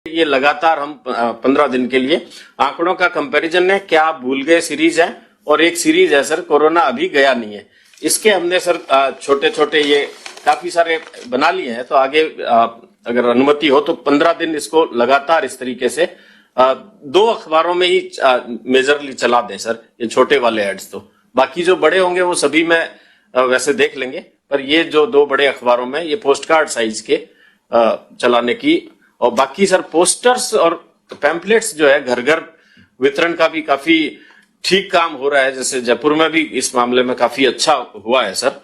ये लगातार हम 15 दिन के लिए आंकड़ों का कंपैरिजन है, क्या आप भूल गए सीरीज है, और एक सीरीज है सर कोरोना अभी गया नहीं है। इसके हमने सर छोटे छोटे ये काफी सारे बना लिए हैं, तो आगे अगर अनुमति हो तो 15 दिन इसको लगातार इस तरीके से 2 अखबारों में ही मेजरली चला दें सर, ये छोटे वाले एड्स। तो बाकी जो बड़े होंगे वो सभी में वैसे देख लेंगे, पर ये जो 2 बड़े अखबारों में ये पोस्ट कार्ड साइज के चलाने की, और बाकी सर पोस्टर्स और पैम्पलेट्स जो है घर घर वितरण का भी काफी ठीक काम हो रहा है। जैसे जयपुर में भी इस मामले में काफी अच्छा हुआ है सर।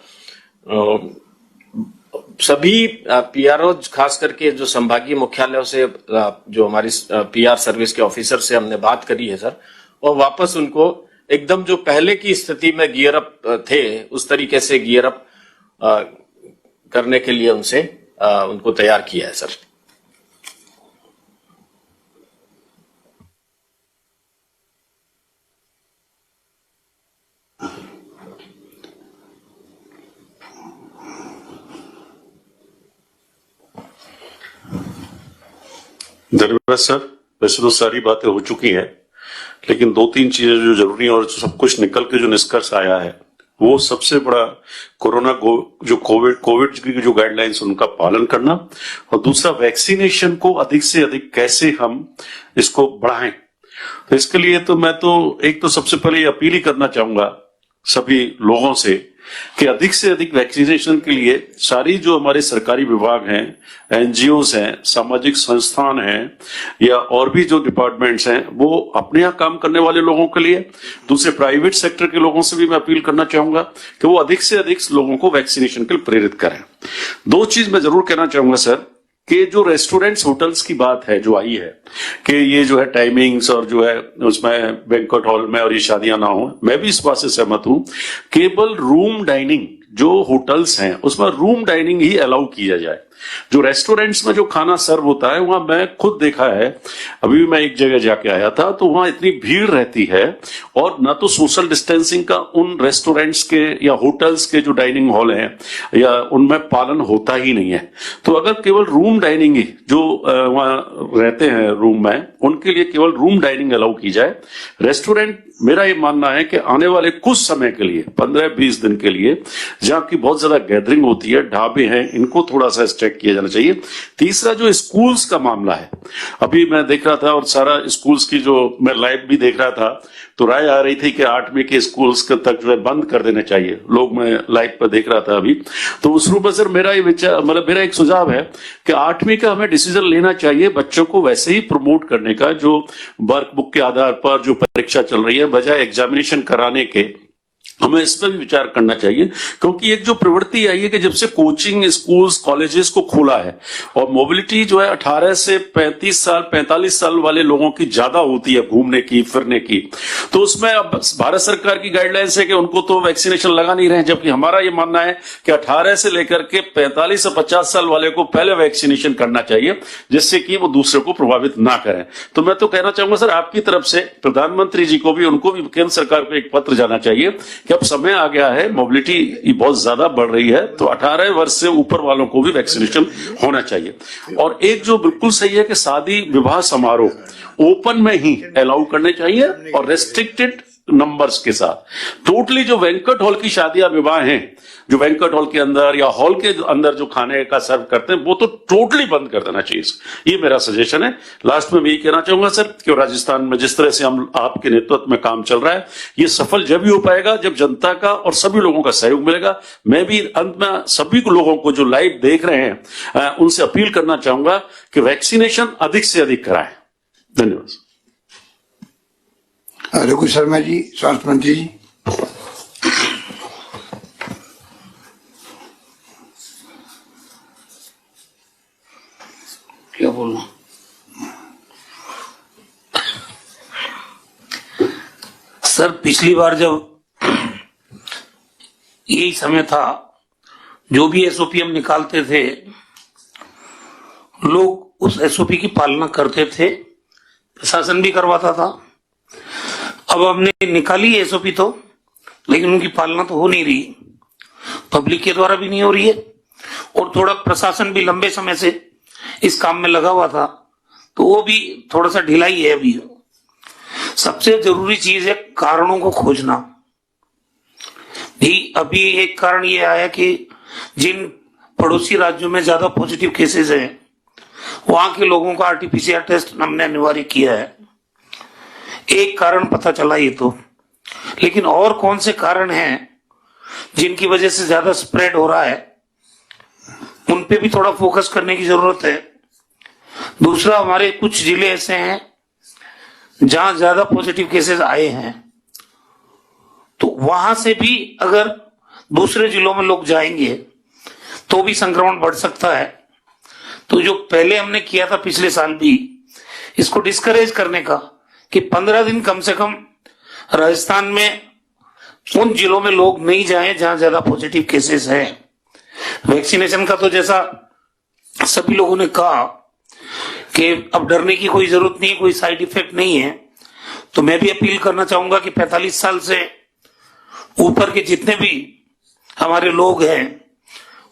सभी पीआरओ खास करके जो संभागीय मुख्यालयों से जो हमारी पीआर सर्विस के ऑफिसर से हमने बात करी है सर, और वापस उनको एकदम जो पहले की स्थिति में गियर अप थे उस तरीके से गियर अप करने के लिए उनसे उनको तैयार किया है सर। धन्यवाद सर। वैसे तो सारी बातें हो चुकी हैं, लेकिन 2-3 चीजें जो जरूरी है और सब कुछ निकल के जो निष्कर्ष आया है वो सबसे बड़ा कोरोना जो कोविड की जो गाइडलाइंस उनका पालन करना, और दूसरा वैक्सीनेशन को अधिक से अधिक कैसे हम इसको बढ़ाएं। तो इसके लिए तो मैं तो एक तो सबसे पहले अपील ही करना चाहूंगा सभी लोगों से कि अधिक से अधिक वैक्सीनेशन के लिए सारी जो हमारे सरकारी विभाग हैं, एनजीओस हैं, सामाजिक संस्थान हैं, या और भी जो डिपार्टमेंट्स हैं, वो अपने यहाँ काम करने वाले लोगों के लिए, दूसरे प्राइवेट सेक्टर के लोगों से भी मैं अपील करना चाहूंगा कि वो अधिक से अधिक लोगों को वैक्सीनेशन के लिए प्रेरित करें। 2 चीज मैं जरूर कहना चाहूंगा सर कि जो रेस्टोरेंट्स होटल्स की बात है जो आई है कि ये जो है टाइमिंग्स और जो है उसमें बैंक्वेट हॉल में और ये शादियां ना हो, मैं भी इस बात से सहमत हूं। केवल रूम डाइनिंग जो होटल्स हैं उसमें रूम डाइनिंग ही अलाउ किया जाए। जो रेस्टोरेंट्स में जो खाना सर्व होता है वहां मैं खुद देखा है, अभी भी मैं एक जगह जाके आया था तो वहां इतनी भीड़ रहती है और ना तो सोशल डिस्टेंसिंग का उन रेस्टोरेंट्स के या होटल्स के जो डाइनिंग हॉल हैं या उनमें पालन होता ही नहीं है। तो अगर केवल रूम डाइनिंग ही जो वहां रहते हैं रूम में, उनके लिए केवल रूम डाइनिंग अलाउ की जाए। रेस्टोरेंट मेरा ये मानना है कि आने वाले कुछ समय के लिए 15-20 दिन के लिए जहां की बहुत ज्यादा गैदरिंग होती है, ढाबे हैं, इनको थोड़ा सा स्ट्रिक्ट किया जाना चाहिए। तीसरा जो स्कूल्स का मामला है, अभी मैं देख रहा था और सारा स्कूल्स की जो मैं लाइव भी देख रहा था तो राय आ रही थी कि 8वीं के स्कूल्स तक जो है बंद कर देना चाहिए। लोग मैं लाइव पर देख रहा था अभी, तो उस रूप में सर मेरा ये विचार मतलब मेरा एक सुझाव है कि 8वीं का हमें डिसीजन लेना चाहिए बच्चों को वैसे ही प्रमोट करने का, जो वर्क बुक के आधार पर जो परीक्षा चल रही है बजाय एग्जामिनेशन कराने के, हमें इस पर भी विचार करना चाहिए। क्योंकि एक जो प्रवृत्ति आई है कि जब से कोचिंग स्कूल्स कॉलेजेस को खोला है और मोबिलिटी जो है 18 से 35 साल 45 साल वाले लोगों की ज्यादा होती है घूमने की फिरने की, तो उसमें अब भारत सरकार की गाइडलाइंस है कि उनको तो वैक्सीनेशन लगा नहीं रहे, जबकि हमारा ये मानना है कि 18 से लेकर के 45 से 50 साल वाले को पहले वैक्सीनेशन करना चाहिए जिससे कि वो दूसरे को प्रभावित ना करें। तो मैं तो कहना चाहूंगा सर आपकी तरफ से प्रधानमंत्री जी को भी, उनको भी केंद्र सरकार को एक पत्र जाना चाहिए कि अब समय आ गया है, मोबिलिटी बहुत ज्यादा बढ़ रही है, तो 18 वर्ष से ऊपर वालों को भी वैक्सीनेशन होना चाहिए। और एक जो बिल्कुल सही है कि शादी विवाह समारोह ओपन में ही अलाउ करने चाहिए और रेस्ट्रिक्टेड नंबर्स के साथ। टोटली जो बैंक्वेट हॉल की शादियां विवाह हैं, जो बैंक्वेट हॉल के अंदर या हॉल के अंदर जो खाने का सर्व करते हैं, वो तो टोटली बंद कर देना चाहिए। ये मेरा सजेशन है। लास्ट में मैं यही कहना चाहूंगा सर कि राजस्थान में जिस तरह से हम आपके नेतृत्व में काम चल रहा है, ये सफल जब ही हो पाएगा जब जनता का और सभी लोगों का सहयोग मिलेगा। मैं भी अंत में सभी लोगों को जो लाइव देख रहे हैं उनसे अपील करना चाहूंगा कि वैक्सीनेशन अधिक से अधिक कराएं। धन्यवाद। रघु शर्मा जी, स्वास्थ्य मंत्री जी। क्या बोलना? सर पिछली बार जब यही समय था, जो भी एसओपी हम निकालते थे लोग उस एसओपी की पालना करते थे, प्रशासन भी करवाता था। अब हमने निकाली एसओपी तो, लेकिन उनकी पालना तो हो नहीं रही, पब्लिक के द्वारा भी नहीं हो रही है, और थोड़ा प्रशासन भी लंबे समय से इस काम में लगा हुआ था, तो वो भी थोड़ा सा ढिलाई है अभी। सबसे जरूरी चीज है कारणों को खोजना भी। अभी एक कारण ये आया कि जिन पड़ोसी राज्यों में ज्यादा पॉजिटिव केसेस हैं वहां के लोगों का आरटीपीसीआर टेस्ट हमने अनिवार्य किया है। एक कारण पता चला ये तो, लेकिन और कौन से कारण हैं जिनकी वजह से ज्यादा स्प्रेड हो रहा है, उन पे भी थोड़ा फोकस करने की जरूरत है। दूसरा, हमारे कुछ जिले ऐसे हैं जहां ज्यादा पॉजिटिव केसेस आए हैं, तो वहां से भी अगर दूसरे जिलों में लोग जाएंगे तो भी संक्रमण बढ़ सकता है। तो जो पहले हमने किया था पिछले साल भी, इसको डिस्करेज करने का कि 15 दिन कम से कम राजस्थान में उन जिलों में लोग नहीं जाएं जहां ज्यादा पॉजिटिव केसेस हैं। वैक्सीनेशन का तो जैसा सभी लोगों ने कहा कि अब डरने की कोई जरूरत नहीं, कोई साइड इफेक्ट नहीं है। तो मैं भी अपील करना चाहूंगा कि 45 साल से ऊपर के जितने भी हमारे लोग हैं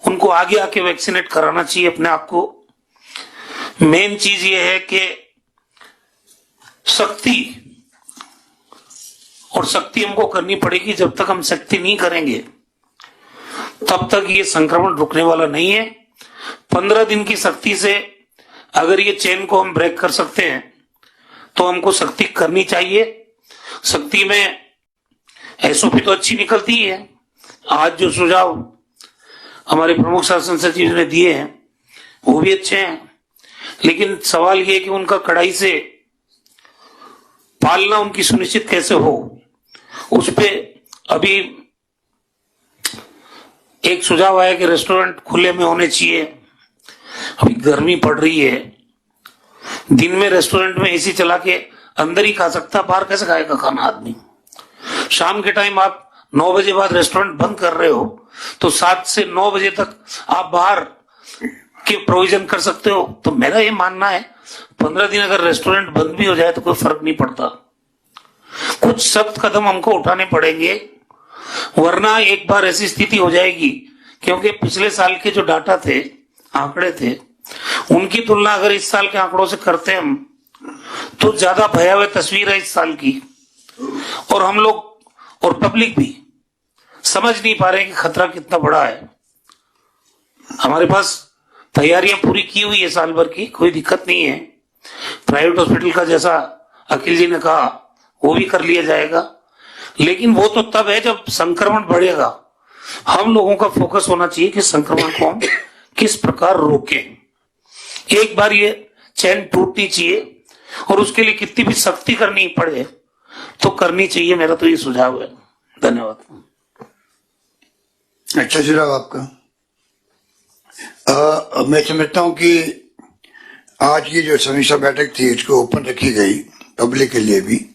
उनको आगे आके वैक्सीनेट कराना चाहिए अपने आप को। मेन चीज ये है कि सख्ती, और सख्ती हमको करनी पड़ेगी। जब तक हम सख्ती नहीं करेंगे तब तक ये संक्रमण रुकने वाला नहीं है। 15 दिन की सख्ती से अगर ये चेन को हम ब्रेक कर सकते हैं तो हमको सख्ती करनी चाहिए। सख्ती में एसओपी तो अच्छी निकलती है। आज जो सुझाव हमारे प्रमुख शासन सचिव ने दिए हैं वो भी अच्छे हैं, लेकिन सवाल ये है कि उनका कड़ाई से पालना उनकी सुनिश्चित कैसे हो, उस पे अभी एक सुझाव आया कि रेस्टोरेंट खुले में होने चाहिए। अभी गर्मी पड़ रही है, दिन में रेस्टोरेंट में एसी चला के अंदर ही खा सकता, बाहर कैसे खाएगा खाना आदमी। शाम के टाइम आप 9 बजे बाद रेस्टोरेंट बंद कर रहे हो तो 7 से 9 बजे तक आप बाहर के प्रोविजन कर सकते हो। तो मेरा ये मानना है 15 दिन अगर रेस्टोरेंट बंद भी हो जाए तो कोई फर्क नहीं पड़ता। कुछ सख्त कदम हमको उठाने पड़ेंगे, वरना एक बार ऐसी स्थिति हो जाएगी, क्योंकि पिछले साल के जो डाटा थे, आंकड़े थे, उनकी तुलना अगर इस साल के आंकड़ों से करते हम तो ज्यादा भयावह तस्वीर है इस साल की। और हम लोग और पब्लिक भी समझ नहीं पा रहे कि खतरा कितना बड़ा है। हमारे पास तैयारियां पूरी की हुई है साल भर की, कोई दिक्कत नहीं है। प्राइवेट हॉस्पिटल का जैसा अखिल जी ने कहा वो भी कर लिया जाएगा, लेकिन वो तो तब है जब संक्रमण बढ़ेगा। हम लोगों का फोकस होना चाहिए कि संक्रमण को हम किस प्रकार रोकें। एक बार ये चैन टूटनी चाहिए और उसके लिए कितनी भी सख्ती करनी पड़े तो करनी चाहिए। मेरा तो ये सुझाव है। धन्यवाद। अच्छा सुझाव आपका। मैं समझता हूं कि आज की जो समीक्षा बैठक थी इसको ओपन रखी गई पब्लिक के लिए भी,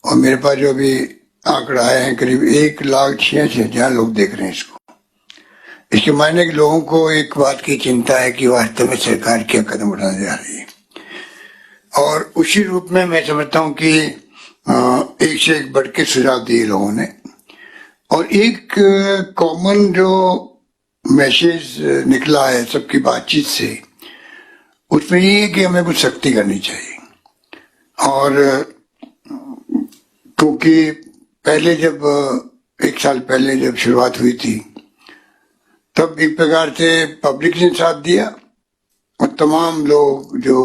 और मेरे पास जो अभी आंकड़ा आया है करीब 1,86,000 लोग देख रहे हैं इसको। इसके मायने कि लोगों को एक बात की चिंता है कि वास्तव में सरकार क्या कदम उठाने जा रही है, और उसी रूप में मैं समझता हूं कि एक से एक बढ़ के सुझाव दिए लोगों ने। और एक कॉमन जो मैसेज निकला है सबकी बातचीत से, उसमें ये है कि हमें कुछ सख्ती करनी चाहिए। और क्योंकि पहले जब 1 साल पहले जब शुरुआत हुई थी तब एक प्रकार से पब्लिक ने साथ दिया और तमाम लोग जो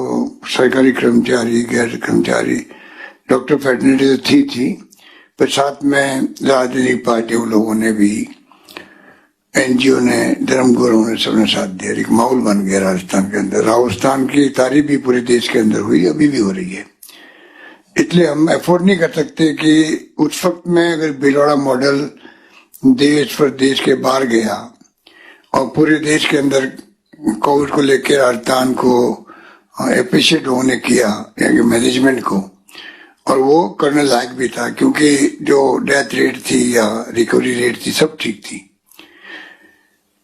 सरकारी कर्मचारी, गैर कर्मचारी, डॉक्टर फैटर्निटी तो थी, पर साथ में राजनीतिक पार्टियों लोगों ने भी, एनजीओ ने, धर्मगुरुओं ने, सबने साथ दिया। एक माहौल बन गया राजस्थान के अंदर। राजस्थान की तारीफ भी पूरे देश के अंदर हुई, अभी भी हो रही है। इसलिए हम अफोर्ड नहीं कर सकते कि उस वक्त में अगर भिलवाड़ा मॉडल देश प्रदेश के बाहर गया और पूरे देश के अंदर कोविड को लेकर राजस्थान को एप्रिशिएट होने किया, यानी मैनेजमेंट को, और वो करने लायक भी था क्योंकि जो डेथ रेट थी या रिकवरी रेट थी सब ठीक थी।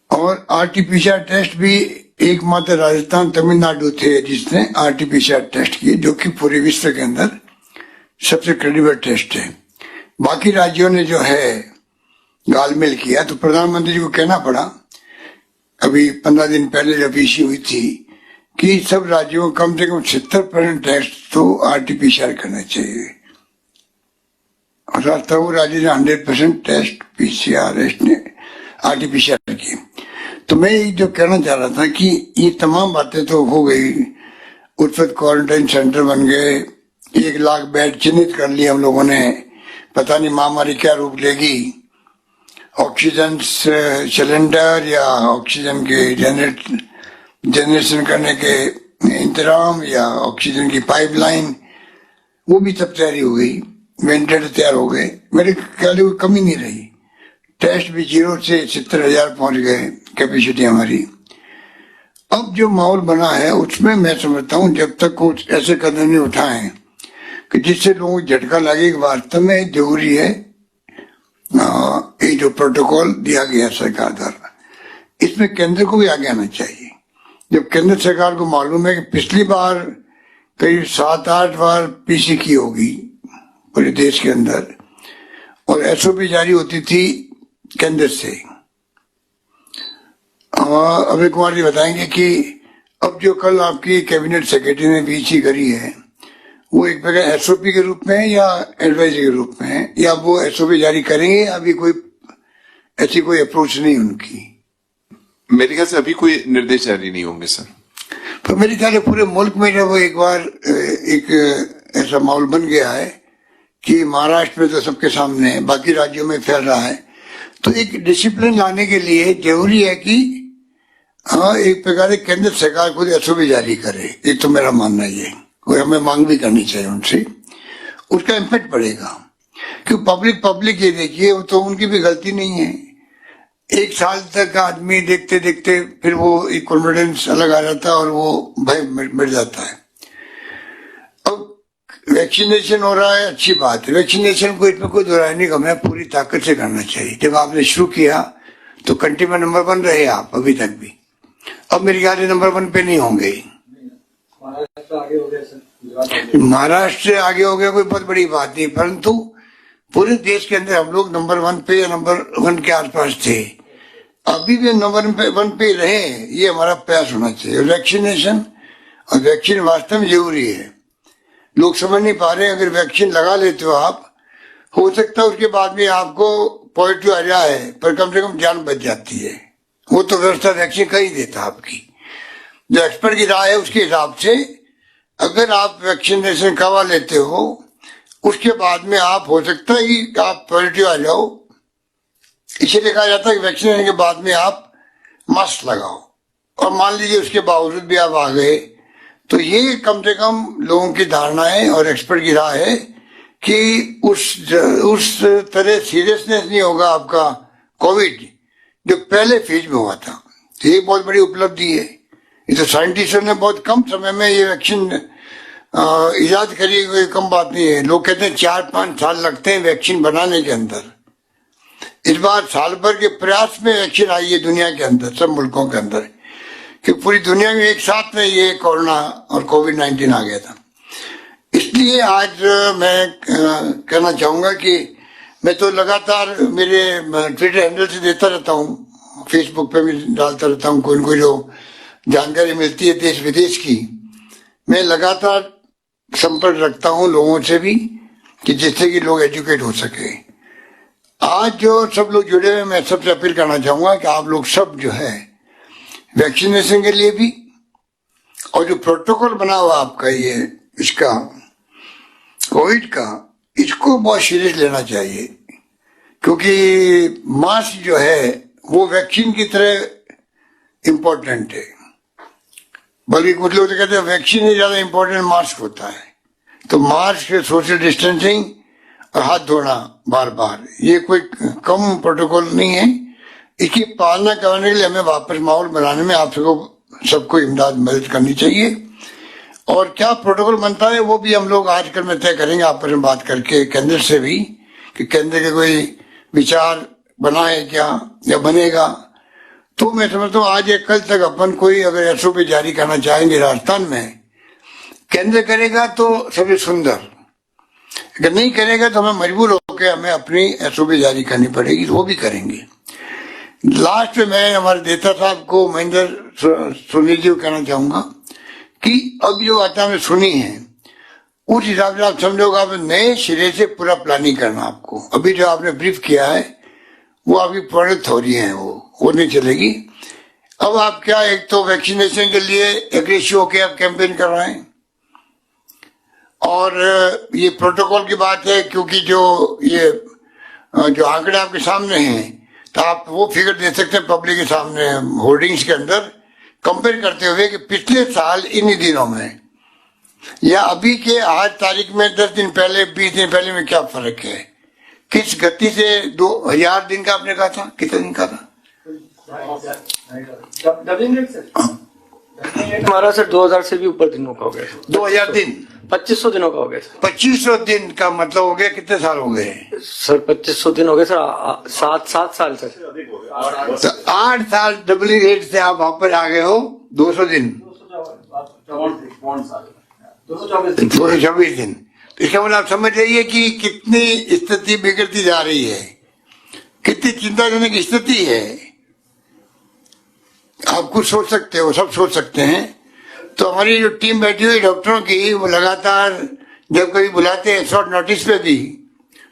और आरटीपीसीआर टेस्ट भी एकमात्र राजस्थान, तमिलनाडु थे जिसने आरटीपीसीआर टेस्ट किए, जो कि पूरे विश्व के अंदर सबसे क्रेडिबल टेस्ट है। बाकी राज्यों ने जो है गालमेल किया, तो प्रधानमंत्री जी को कहना पड़ा अभी 15 दिन पहले जब इश्यू हुई थी कि सब राज्यों को कम से कम 70% टेस्ट तो आरटीपीसीआर करना चाहिए, और तब राज्य ने 100% टेस्ट पीसीआर आरटीपीसीआर की। तो मैं जो कहना चाह रहा था कि ये तमाम बातें तो हो गई, उस वक्त क्वारंटाइन सेंटर बन गए, 1 लाख बेड चिन्हित कर लिए हम लोगों ने, पता नहीं महामारी क्या रूप लेगी, ऑक्सीजन सिलेंडर या ऑक्सीजन के जनरेशन करने के इंतजाम या ऑक्सीजन की पाइपलाइन, वो भी सब तैयारी हो गई, वेंटिलेटर तैयार हो गए, मेरे ख्याल में कोई कमी नहीं रही। टेस्ट भी 0 से 70,000 पहुंच गए कैपेसिटी हमारी। अब जो माहौल बना है उसमें मैं समझता हूँ जब तक कुछ ऐसे कदम नहीं उठाएं कि जिससे लोगों को झटका लगे, वास्तव में जरूरी है ये जो प्रोटोकॉल दिया गया सरकार द्वारा, इसमें केंद्र को भी आगे आना चाहिए। जब केंद्र सरकार को मालूम है कि पिछली बार करीब 7-8 बार पीसी की होगी पूरे देश के अंदर, और एसओपी जारी होती थी केंद्र से। अभय कुमार जी बताएंगे कि अब जो कल आपकी कैबिनेट सेक्रेटरी ने पीसी करी है, वो एक प्रकार एसओपी के रूप में या एडवाइजरी के रूप में है, या वो एसओपी जारी करेंगे? अभी कोई ऐसी कोई अप्रोच नहीं उनकी। मेरे ख्याल से अभी कोई निर्देश जारी नहीं होंगे सर। पर मेरे ख्याल से पूरे मुल्क में जब एक बार एक ऐसा माहौल बन गया है कि महाराष्ट्र में तो सबके सामने है, बाकी राज्यों में फैल रहा है, तो एक डिसिप्लिन लाने के लिए जरूरी है कि एक प्रकार से केंद्र सरकार खुद एसओपी जारी करे। एक तो मेरा मानना ये, और हमें मांग भी करनी चाहिए उनसे, उसका इम्पैक्ट पड़ेगा। क्योंकि पब्लिक ये देखिए, वो तो उनकी भी गलती नहीं है। 1 साल तक आदमी देखते देखते फिर वो एक कॉन्फिडेंस अलग आ जाता है और वो भय मिट जाता है। अब वैक्सीनेशन हो रहा है, अच्छी बात है, वैक्सीनेशन को इसमें कोई दोहराई नहीं, हमें पूरी ताकत से करना चाहिए। जब आपने शुरू किया तो कंट्री में नंबर 1 रहे आप अभी तक भी, अब मेरे ख्याल से नंबर 1 पे नहीं होंगे। महाराष्ट्र से आगे हो गया कोई बहुत बड़ी बात नहीं, परंतु पूरे देश के अंदर हम लोग नंबर 1 पे या नंबर 1 के आसपास थे, अभी भी नंबर 1 पे रहे, ये हमारा प्रयास होना चाहिए। वैक्सीनेशन और वैक्सीन वास्तव में जरूरी है, लोग समझ नहीं पा रहे। अगर वैक्सीन लगा लेते हो आप, हो सकता है उसके बाद में आपको पॉजिटिव आ जाए, पर कम से कम जान बच जाती है। वो तो व्यवस्था वैक्सीन कर ही देता आपकी। जो एक्सपर्ट की राय है उसके हिसाब से अगर आप वैक्सीनेशन करवा लेते हो, उसके बाद में आप हो सकता है कि आप पॉजिटिव आ जाओ, इसीलिए कहा जाता है कि वैक्सीन लेने के बाद में आप मास्क लगाओ, और मान लीजिए उसके बावजूद भी आप आ गए, तो ये कम से कम लोगों की धारणा है और एक्सपर्ट की राय है कि उस तरह सीरियसनेस नहीं होगा आपका कोविड जो पहले फेज में हुआ था। तो ये बहुत बड़ी उपलब्धि है। ये तो साइंटिस्टों ने बहुत कम समय में ये वैक्सीन इजाद करी, कोई कम बात नहीं है। लोग कहते हैं 4-5 साल लगते हैं वैक्सीन बनाने के अंदर। इस बार साल भर के प्रयास में वैक्सीन आई है दुनिया के अंदर, सब मुल्कों के अंदर, कि पूरी दुनिया में एक साथ में ये कोरोना और कोविड-19 आ गया था। इसलिए आज मैं कहना चाहूंगा कि मैं तो लगातार मेरे ट्विटर हैंडल से देता रहता हूँ, फेसबुक पे भी डालता रहता हूँ, कोई न कोई जो जानकारी मिलती है देश विदेश की, मैं लगातार संपर्क रखता हूँ लोगों से भी, कि जिससे कि लोग एजुकेट हो सके। आज जो सब लोग जुड़े हुए, मैं सबसे अपील करना चाहूंगा कि आप लोग सब जो है वैक्सीनेशन के लिए भी, और जो प्रोटोकॉल बना हुआ आपका ये इसका कोविड का, इसको बहुत सीरियस लेना चाहिए। क्योंकि मास्क जो है वो वैक्सीन की तरह इम्पोर्टेंट है, बल्कि कुछ लोग तो कहते हैं वैक्सीन से ज्यादा इम्पोर्टेंट मास्क होता है। तो मास्क, सोशल डिस्टेंसिंग और हाथ धोना बार बार, ये कोई कम प्रोटोकॉल नहीं है। इसकी पालना करने के लिए हमें वापस माहौल बनाने में आप सबको इमदाद मदद करनी चाहिए। और क्या प्रोटोकॉल बनता है वो भी हम लोग आजकल में तय करेंगे आपस में बात करके केंद्र से भी, कि केंद्र के कोई विचार बना है क्या या बनेगा। तो मैं समझता हूँ आज या कल तक अपन कोई अगर एसओपी जारी करना चाहेंगे राजस्थान में, केंद्र करेगा तो सबसे सुंदर, अगर नहीं करेगा तो हमें मजबूर होकर हमें अपनी एसओपी जारी करनी पड़ेगी, तो वो भी करेंगे। लास्ट में मैं हमारे नेता साहब को, महेंद्र सुनील जी को कहना चाहूंगा कि अब जो बातें हमने सुनी है उस हिसाब से आप समझोगे, आप नए सिरे से पूरा प्लानिंग करना आपको। अभी जो आपने ब्रीफ किया है वो आपकी प्रोडक्ट हो रही है, वो नहीं चलेगी। अब आप क्या, एक तो वैक्सीनेशन के लिए एग्रेसिव होकर आप कैंपेन कर रहे हैं, और ये प्रोटोकॉल की बात है, क्योंकि जो आंकड़े आपके सामने हैं तो आप वो फिगर दे सकते हैं पब्लिक के सामने होर्डिंग्स के अंदर, कंपेयर करते हुए कि पिछले साल इन दिनों में या अभी के आज तारीख में 10 दिन पहले 20 दिन पहले में क्या फर्क है, किस गति से 2000 दिन का आपने कहा था, कितने दिन का था? हमारा सर 2000 से भी ऊपर दिनों का हो गया। 2000 दिन 2500 दिनों का हो गया सर। 2500 दिन का मतलब हो गया कितने साल हो गए सर? 2500 दिन हो गए सर, 7 साल सर। तो 8 साल डबल रेट से आप वापस आ गए हो 200 दिन, 224 दिन। तो इसका मतलब आप समझ जाइए कि कितनी स्थिति बिगड़ती जा रही है, कितनी चिंताजनक स्थिति है। आप कुछ सोच सकते हो, सब सोच सकते हैं। तो हमारी जो टीम बैठी हुई डॉक्टरों की, वो लगातार जब कभी बुलाते हैं शॉर्ट नोटिस पे भी,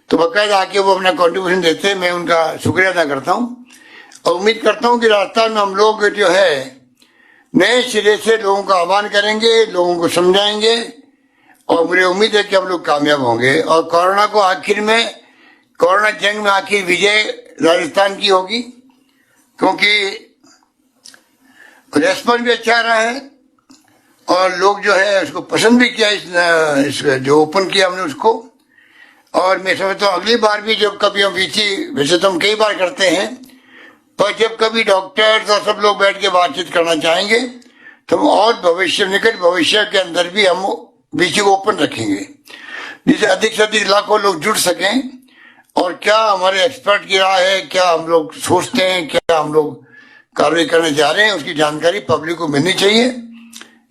तो बाकायदा आके वो अपना कॉन्ट्रीब्यूशन देते हैं। मैं उनका शुक्रिया अदा करता हूँ और उम्मीद करता हूँ कि राजस्थान में हम लोग जो है नए सिरे से लोगों का आह्वान करेंगे, लोगों को समझाएंगे, और मुझे उम्मीद है कि हम लोग कामयाब होंगे और कोरोना को आखिर में, कोरोना जंग में आखिर विजय राजस्थान की होगी, क्योंकि रेस्पॉन्स भी अच्छा रहा है और लोग जो है उसको पसंद भी किया, इस जो ओपन किया हमने उसको। और मैं समझता हूँ अगली बार भी जब कभी हम वैसे तो हम कई बार करते हैं, पर जब कभी डॉक्टर्स और सब लोग बैठ के बातचीत करना चाहेंगे तो हम और भविष्य, निकट भविष्य के अंदर भी हम बीच को ओपन रखेंगे, जिससे अधिक से अधिक लाखों लोग जुड़ सकें। और क्या हमारे एक्सपर्ट की राय है, क्या हम लोग सोचते हैं, क्या हम लोग कार्रवाई करने जा रहे हैं, उसकी जानकारी पब्लिक को मिलनी चाहिए।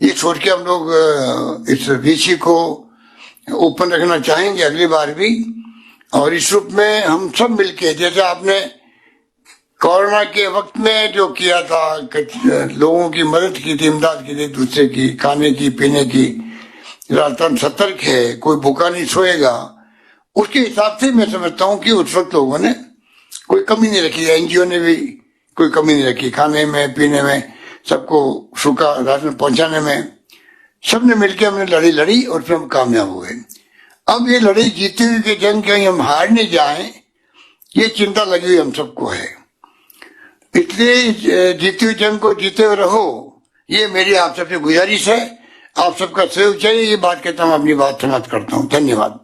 ये सोच के हम लोग इस वीसी को ओपन रखना चाहेंगे अगली बार भी। और इस रूप में हम सब मिलके, जैसे आपने कोरोना के वक्त में जो किया था, लोगों की मदद की थी, इमदाद की थी, दूसरे की, खाने की, पीने की, राजस्थान सतर्क है, कोई भूखा नहीं सोएगा, उसके हिसाब से मैं समझता हूँ कि उस वक्त लोगों ने कोई कमी नहीं रखी, एनजीओ ने भी कोई कमी नहीं रखी, खाने में, पीने में, सबको सूखा राशन पहुंचाने में। सबने मिलकर हमने लड़ी लड़ी और फिर हम कामयाब हुए। अब ये लड़ाई जीती हुई की जंग कहीं हम हार नहीं जाएं, ये चिंता लगी हुई हम सबको है। इसलिए जीती हुई जंग को जीते हुए रहो, ये मेरी आप सबसे गुजारिश है। आप सबका सहयोग चाहिए, ये बात कहता हूँ, अपनी बात समाप्त करता हूँ। धन्यवाद।